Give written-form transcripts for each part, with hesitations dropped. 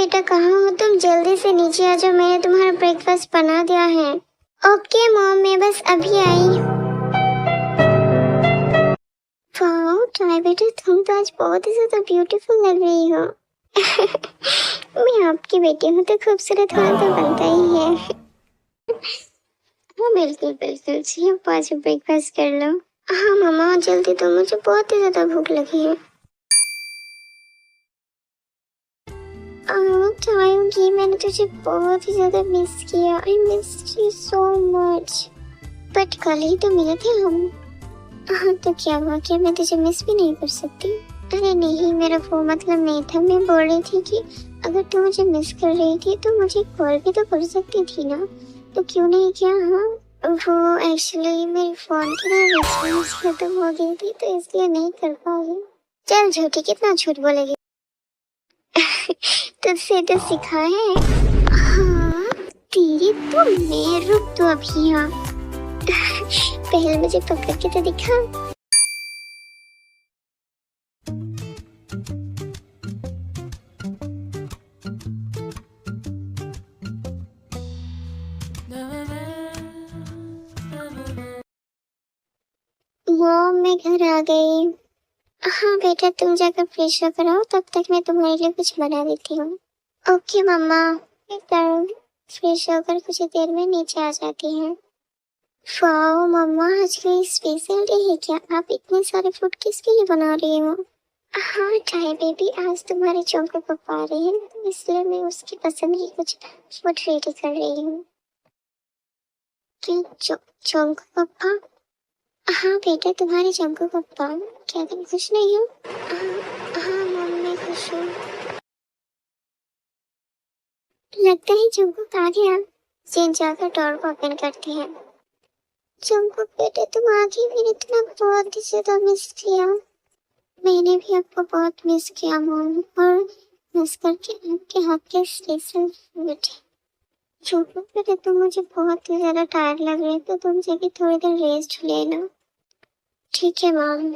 बेटा, कहाँ हो तुम? जल्दी से नीचे आ जाओ, मैंने तुम्हारा ब्रेकफास्ट बना दिया है। ओके मॉम, मैं बस अभी आई। वाओ टाई बेटा, तुम तो आज बहुत ही ज्यादा ब्यूटीफुल लग रही हो। मैं आपकी बेटी हूँ तो खूबसूरत होना तो बनता ही है। हाँ बिल्कुल बिल्कुल, चलिए आज ब्रेकफास्ट कर लो। हाँ मामा जल्दी दो, मुझे बहुत ही ज्यादा भूख लगी है। चाहूंगी, मैंने तुझे बहुत ही ज्यादा मिस किया। I miss you so much. But कल ही तो मिले थे हम। हाँ तो क्या हुआ, क्या मैं तुझे मिस भी नहीं कर सकती? अरे नहीं, मेरा वो मतलब नहीं था। मैं बोल रही थी कि अगर तू मुझे मिस कर रही थी तो मुझे कॉल भी तो कर सकती थी ना, तो क्यों नहीं किया? हाँ वो एक्चुअली मेरे फोन की ना रिचार्ज खत्म हो गई थी तो इसलिए नहीं कर पाई। चल झूठी, कितना झूठ बोलेगी। तुझसे तो सीखा है। हाँ तेरी तो मैं, रुक तो अभी। यहाँ पहले मुझे पकड़ के तो दिखा। मॉम मैं घर आ गई। हाँ बेटा तुम जाकर फ्रेश होकर आओ, तब तक मैं तुम्हारे लिए कुछ बना देती हूँ। ओके मम्मा। फ्रेश होकर कुछ देर में नीचे आ जाती हैं। वाओ मम्मा, आज कोई स्पेशल डे है क्या? आप इतने सारे फूड किसके लिए बना रही हो? हाँ टाई बेबी, आज तुम्हारे चोंको पापा आ रहे हैं तो इसलिए मैं उसकी पसंद की कुछ फूड रेडी कर रही हूँ। चोंको पापा? हाँ बेटा तुम्हारे चोंको पापा। क्या तुम खुश नहीं हो? हाँ मम्मी मैं खुश हूँ। लगता है चोंको आ गया। चेन जाकर डोर को ओपन करते हैं। चोंको बेटा तुम आ गई, मैंने तुम्हें बहुत ही ज्यादा मिस किया। मैंने भी आपको बहुत मिस किया मॉम, और मिस करके आपके हाथ के स्पेशल फूड। चोंको बेटा तुम मुझे बहुत ही ज्यादा टायर्ड लग रही है तो तुम जाके थोड़ी देर रेस्ट ले लो। ठीक है मॉम।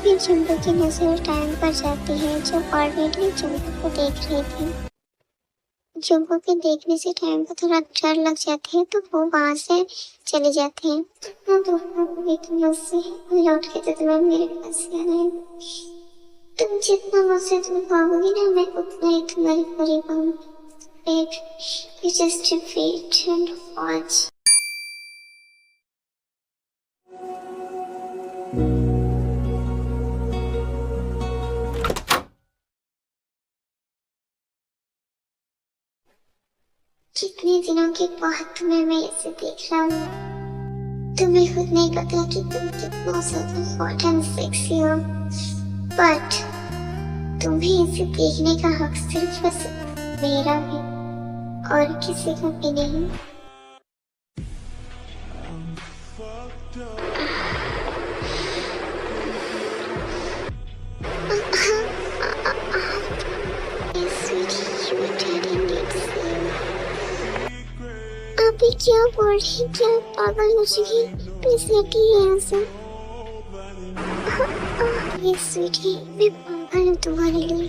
फिर चंपू की नजर टाइम पर जाती है जो ऑलरेडी चंपू को देख रही थी। चंपू के देखने से टाइम को थोड़ा डर लग जाती है तो वो वहाँ से चले जाते हैं। हाँ तो से लौट के तो तुम्हें मेरे पास ही आना है। तुम जितना मुझसे तुम पाओगी ना, मैं उतना ही तुम्हारे करीब आऊंगी। You just wait and watch. कितने दिनों के बाद तुम्हें मैं ऐसे देख रहा हूँ। तुम्हें खुद नहीं पता कि तुम कितना ज्यादा हॉट एंड सेक्सी हो, बट तुम्हें इसे देखने का हक सिर्फ बस मेरा है और किसी का भी नहीं। अभी क्या बोल रही, क्या पागल हो चुकी? प्लीज हटिए यहाँ से। ये स्वीटी, मैं पागल हूँ तुम्हारे लिए,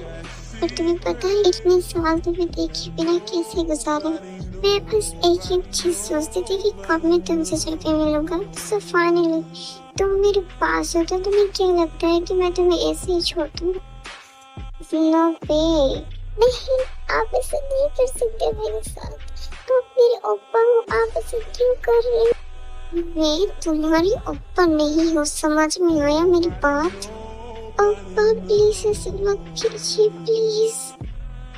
और तुम्हें पता है इतने साल तुम्हें देखे बिना कैसे गुजारे। मैं बस एक ही चीज सोचती थी कि कब मैं तुमसे जाके मिलूंगा। सो फाइनली तुम मेरे पास हो तो तुम्हें क्या लगता है कि मैं तुम्हें ऐसे ही छोड़ दूँ? नो वे, नहीं आप ऐसे नहीं कर सकते मेरे साथ। तो मेरे ओपा हो, आप ऐसे क्यों कर रहे हो? मैं तुम्हारी ओपा नहीं हूँ, समझ में आया मेरी बात? ओपा प्लीज ऐसे मत कीजिए प्लीज।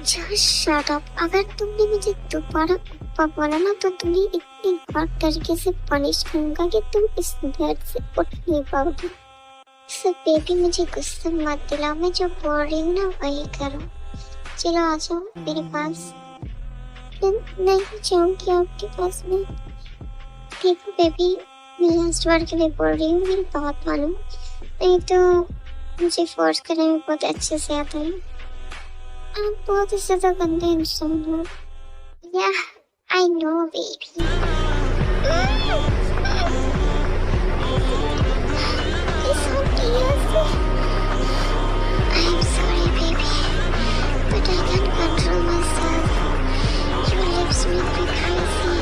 Just shut up. अगर तुमने मुझे दोबारा ओपा बोला ना तो तुम्हें इतनी हॉट तरीके से पनिश करूंगा कि तुम इस बेड से उठ नहीं पाओगे। सब बेबी मुझे गुस्सा मत दिलाओ, मैं जो बोल रही हूँ ना वही करो। चलो आ जाओ मेरे पास। नहीं जाऊंगी आपके पास में। देखो बेबी, मैं लास्ट बार के लिए बोल रही हूँ, मेरी बात मानो, नहीं तो मुझे फोर्स करने में बहुत अच्छे से आता है। आप बहुत ही ज्यादा गंदे इंसान हो। या I know baby. I'm sorry baby, but I can't control control myself. Your lips make me crazy.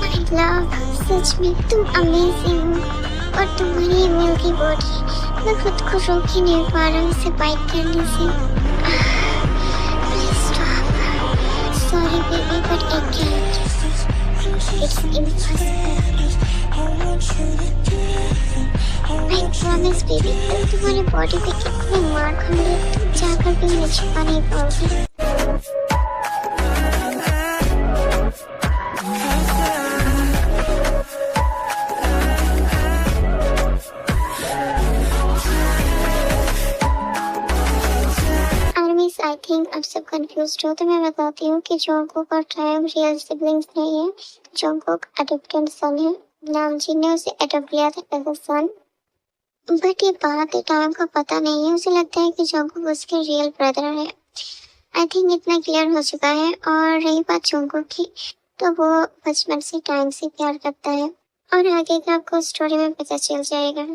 My love, सच में तुम अमेजिंग हो और तुम्हारी ये मिल्की बॉडी, मैं खुद को रोक ही नहीं पा रहा हूँ इसे बाइट करने से। Please stop. Sorry baby, but I can't. It's impossible. I promise baby, मैं तुम्हारी बॉडी पे कितने मार खाऊंगी तुम जाकर भी मुझे छुपा नहीं पाओगे। आई थिंक अब सब कंफ्यूज हो तो मैं बताती हूँ कि जोंगकुक और टायम रियल सिबलिंग्स नहीं है। जोंगकुक अडॉप्टेड सन है। नामजीन ने उसे अडॉप्ट किया था एज अ सन, बट ये बात टायम को पता नहीं है। उसे लगता है कि जोंगकुक उसके रियल ब्रदर है। आई थिंक इतना क्लियर हो चुका है। और रही बात जोंगकुक की, तो वो बचपन से टायम से प्यार करता है और आगे का आपको स्टोरी में पता चल जाएगा।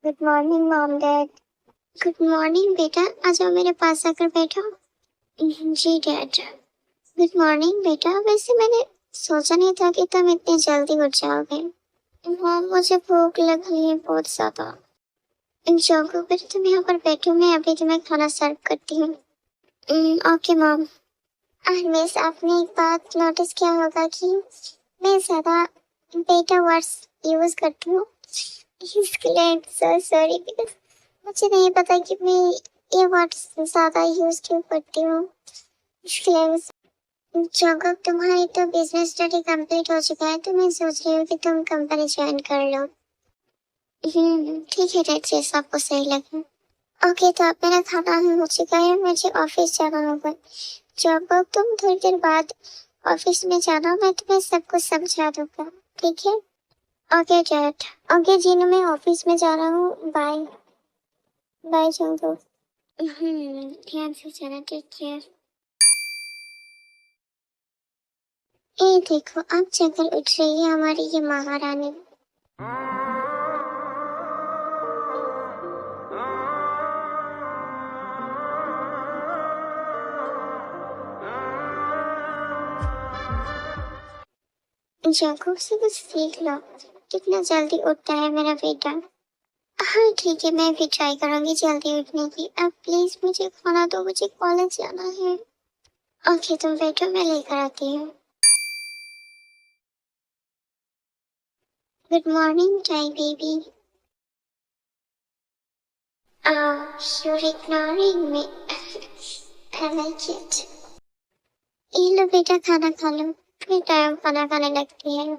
Good morning mom dad. Good morning बेटा, आ जाओ मेरे पास आकर बैठो। जी डैड। गुड मॉर्निंग बेटा, वैसे मैंने सोचा नहीं था कि तुम इतनी जल्दी उठ जाओगे। मॉम मुझे भूख लगी है बहुत ज्यादा। जोंगकुक बेटा तुम यहाँ पर बैठो, मैं अभी तुम्हें खाना सर्व करती हूँ। Okay mom. मिस आपने एक बात नोटिस किया होगा कि मैं ज्यादा बेटा वर्ड्स यूज करती हूँ। इसके लिए सो सॉरी बिकॉज मुझे नहीं पता कि मैं ये वर्ड्स ज्यादा यूज क्यों करती हूँ। इसके लिए जोंगकुक तुम्हारी तो बिजनेस स्टडी कंप्लीट हो चुका है, तो मैं सोच रही हूँ कि तुम कंपनी ज्वाइन कर लो। ठीक है डैड, जैसा आपको सही लगे। ओके तो अब मेरा खाना हो चुका है, मुझे ऑफिस जाना होगा। जोंगकुक तुम थोड़ी देर बाद ऑफिस में जाना, मैं तुम्हें सब कुछ समझा दूंगा, ठीक है? Okay dad. ओके जीनू, मैं ऑफिस में जा रहा हूँ, बाय। Bye Jungkook. ध्यान से जाना, टेक केयर। ए देखो अब जंगल उठ रही है हमारी ये महारानी। जोंगकुक से कुछ सीख लो, कितना जल्दी उठता है मेरा बेटा। हाँ ठीक है, मैं भी ट्राई करूंगी जल्दी उठने की। अब प्लीज मुझे खाना दो, मुझे कॉलेज जाना है। ओके तुम बैठो, मैं लेकर आती हूँ। Good morning tie baby. you're ignoring me. I like it. ये लो बेटा खाना खा लो, फिर टाइम खाना खाने लगती है।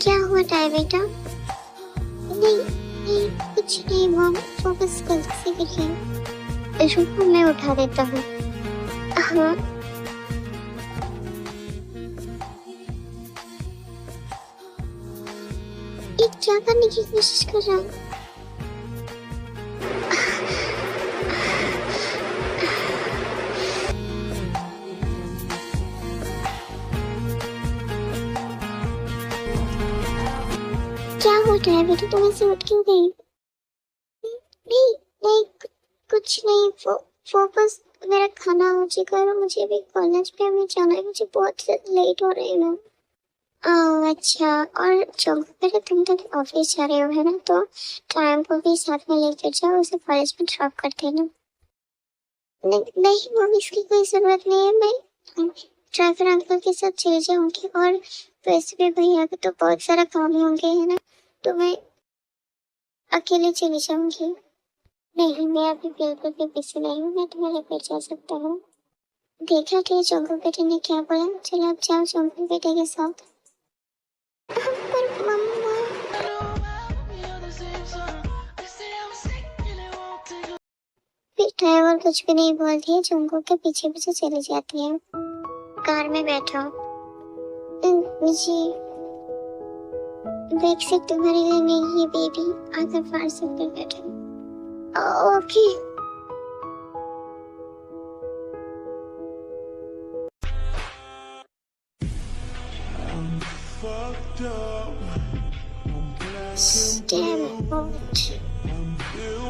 क्या हुआ टाई बेटा? नहीं नहीं कुछ नहीं मॉम, फोकस गलती से गिर गया। रुको मैं उठा देता हूँ। हाँ ये क्या करने की कोशिश कर रहा हूँ? क्या हो रहा है बेटा, तुम ऐसे उठ क्यों गई? नहीं नहीं कुछ नहीं, फोकस। मेरा खाना हो चुका है, मुझे अभी कॉलेज पे हमें जाना है, मुझे बहुत लेट हो रही है मैम। अच्छा, और जोंगकुक बेटा तुम तो ऑफिस जा रहे हो है ना, तो टाइम को भी साथ में लेकर जाओ, उसे कॉलेज में ड्रॉप कर देना। नहीं मम्मी इसकी कोई जरूरत नहीं है, मैं ड्राइवर अंकल के साथ चले जाऊंगी और वैसे भी भैया को तो बहुत सारा काम होंगे है ना, तो मैं अकेले चली जाऊंगी। नहीं, मैं अभी बिल्कुल भी बिजी नहीं हूँ, मैं तुम्हें लेकर जा सकता हूँ। देखा थे जंगल बेटे ने क्या बोला, चलो अब जाओ जंगल बेटे के साथ। पर मम्मा, फिर ड्राइवर कुछ भी नहीं बोलती है, जंगल के पीछे पीछे चली जाती है। कार में बैठो। जी, बैग से तुम्हारे लिए नहीं है बेबी, आकर फाड़ सकते बैठो। ओके।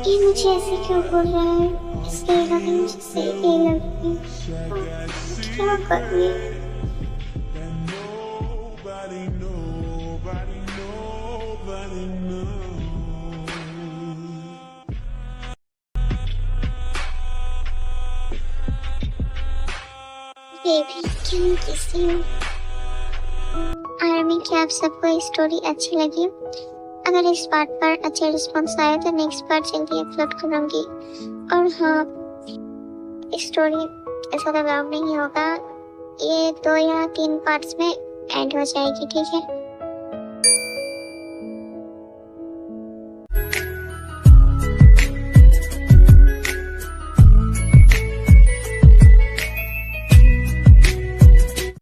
ये मुझे ऐसे क्यों बोल रहा है? इसके लगे मुझसे ये लगे क्या करूँ? बेबी क्यों किसी आर्मी की आप सबको स्टोरी अच्छी लगी? अगर इस पार्ट पर अच्छा रिस्पॉन्स आया तो नेक्स्ट पार्ट जल्दी अपलोड करूंगी। और हाँ, स्टोरी ऐसा लंबा नहीं होगा, ये 2 या 3 पार्ट्स में एंड हो जाएगी, ठीक है?